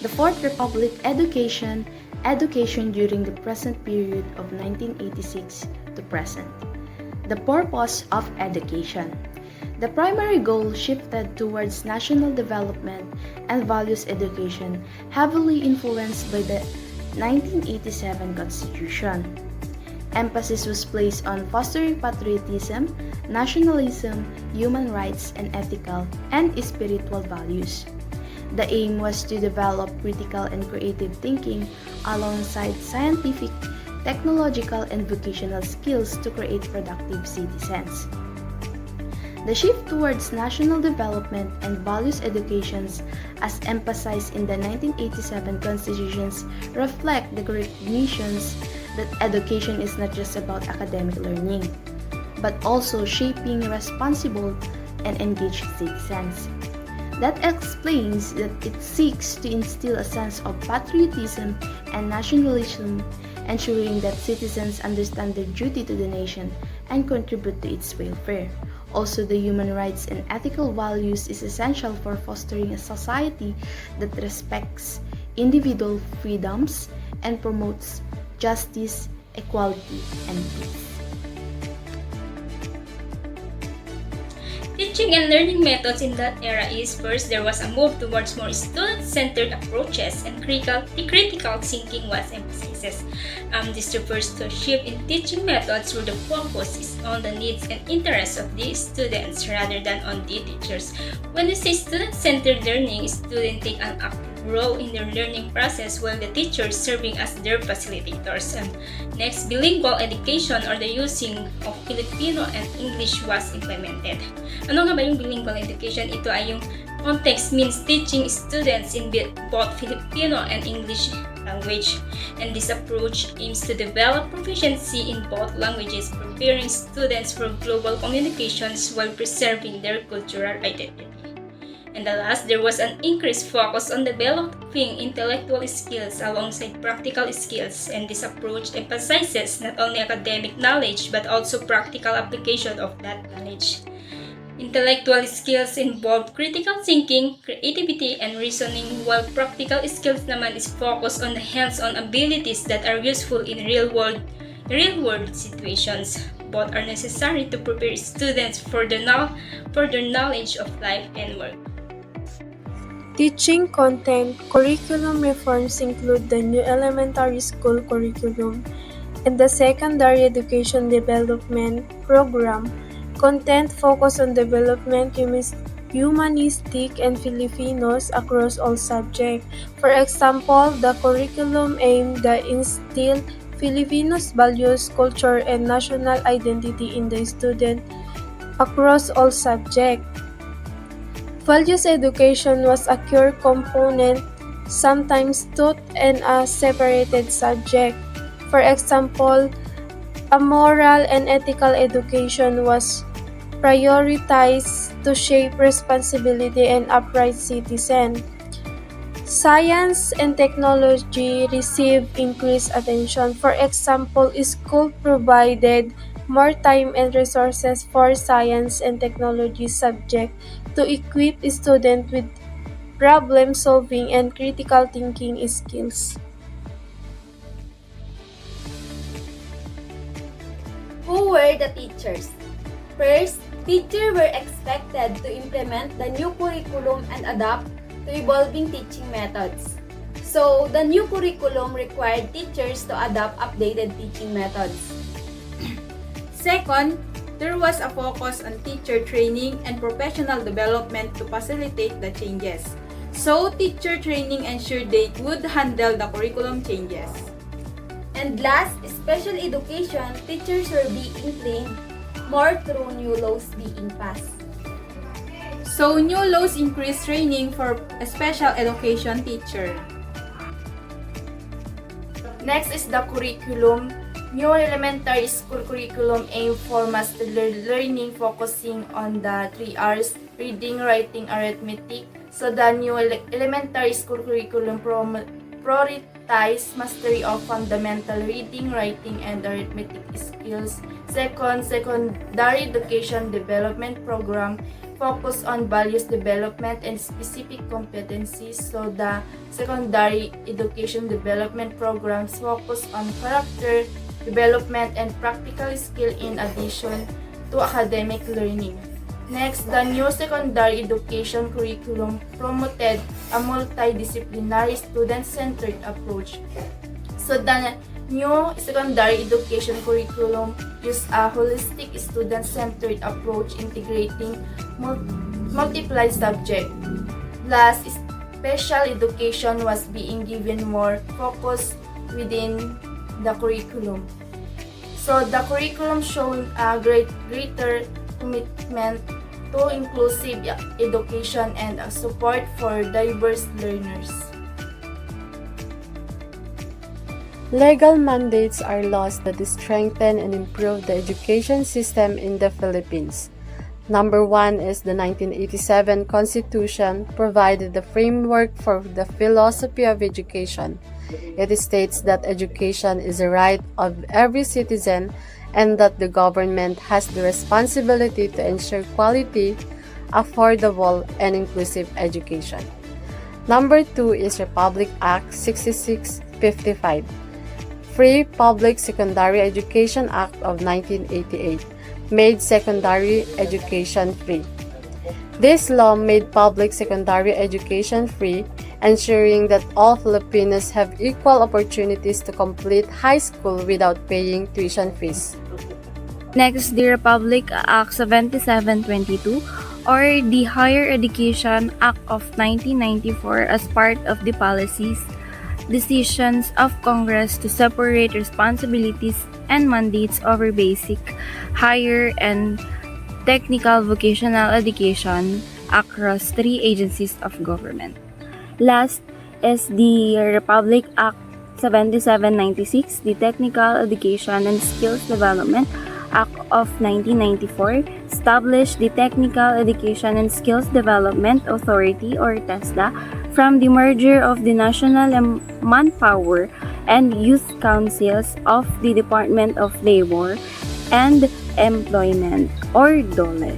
The Fourth Republic education during the present period of 1986 to present. The purpose of education. The primary goal shifted towards national development and values education, heavily influenced by the 1987 Constitution. Emphasis was placed on fostering patriotism, nationalism, human rights, and ethical and spiritual values. The aim was to develop critical and creative thinking alongside scientific, technological, and vocational skills to create productive citizens. The shift towards national development and values educations, as emphasized in the 1987 constitutions, reflect the recognitions that education is not just about academic learning, but also shaping responsible and engaged citizens. That explains that it seeks to instill a sense of patriotism and nationalism, ensuring that citizens understand their duty to the nation and contribute to its welfare. Also, the human rights and ethical values is essential for fostering a society that respects individual freedoms and promotes justice, equality, and peace. Teaching and learning methods in that era is first, there was a move towards more student-centered approaches and critical thinking was emphasized. This refers to a shift in teaching methods where the focus is on the needs and interests of the students rather than on the teachers. When we say student-centered learning, students take an active role in their learning process while the teachers serving as their facilitators. Next, bilingual education or the using of Filipino and English was implemented. Ano nga ba yung bilingual education? Ito ay yung context means teaching students in both Filipino and English language. And this approach aims to develop proficiency in both languages, preparing students for global communications while preserving their cultural identity. And the last, there was an increased focus on developing intellectual skills alongside practical skills, and this approach emphasizes not only academic knowledge but also practical application of that knowledge. Intellectual skills involve critical thinking, creativity, and reasoning, while practical skills naman is focused on the hands-on abilities that are useful in real-world situations. Both are necessary to prepare students for their knowledge of life and work. Teaching content curriculum reforms include the new elementary school curriculum and the secondary education development program. Content focus on development humanistic and Filipinos across all subjects. For example, the curriculum aimed to instill Filipinos values, culture, and national identity in the student across all subjects. Values education was a core component, sometimes taught in a separated subject. For example, a moral and ethical education was prioritized to shape responsibility and upright citizen. Science and technology received increased attention. For example, school provided more time and resources for science and technology subject to equip students with problem-solving and critical thinking skills. Who were the teachers? First, teachers were expected to implement the new curriculum and adapt to evolving teaching methods. So, the new curriculum required teachers to adopt updated teaching methods. Second, there was a focus on teacher training and professional development to facilitate the changes. So, teacher training ensured they would handle the curriculum changes. And last, special education, teachers were being trained more through new laws being passed. So, new laws increased training for a special education teacher. Next is the curriculum. New elementary school curriculum aimed for master learning, focusing on the 3 R's: reading, writing, arithmetic. So the new elementary school curriculum prioritize mastery of fundamental reading, writing, and arithmetic skills. Second, secondary education development program focus on values development and specific competencies, so the secondary education development programs focus on character development and practical skill in addition to academic learning. Next, the new secondary education curriculum promoted a multidisciplinary student-centered approach. So the new secondary education curriculum used a holistic student-centered approach integrating multiple subjects. Plus, special education was being given more focus within the curriculum. So the curriculum showed a greater commitment to inclusive education and support for diverse learners. Legal mandates are laws that strengthen and improve the education system in the Philippines. Number 1 is the 1987 Constitution provided the framework for the philosophy of education. It states that education is a right of every citizen and that the government has the responsibility to ensure quality, affordable, and inclusive education. Number 2 is Republic Act 6655. Free Public Secondary Education Act of 1988 made secondary education free. This law made public secondary education free, ensuring that all Filipinos have equal opportunities to complete high school without paying tuition fees. Next, the Republic Act 7722 or the Higher Education Act of 1994 as part of the policies, decisions of Congress to separate responsibilities and mandates over basic, higher, and technical vocational education across 3 agencies of government. Last is the Republic Act 7796, the Technical Education and Skills Development Act of 1994, established the Technical Education and Skills Development Authority or TESDA from the merger of the National Manpower and Youth Councils of the Department of Labor and Employment or DOLE.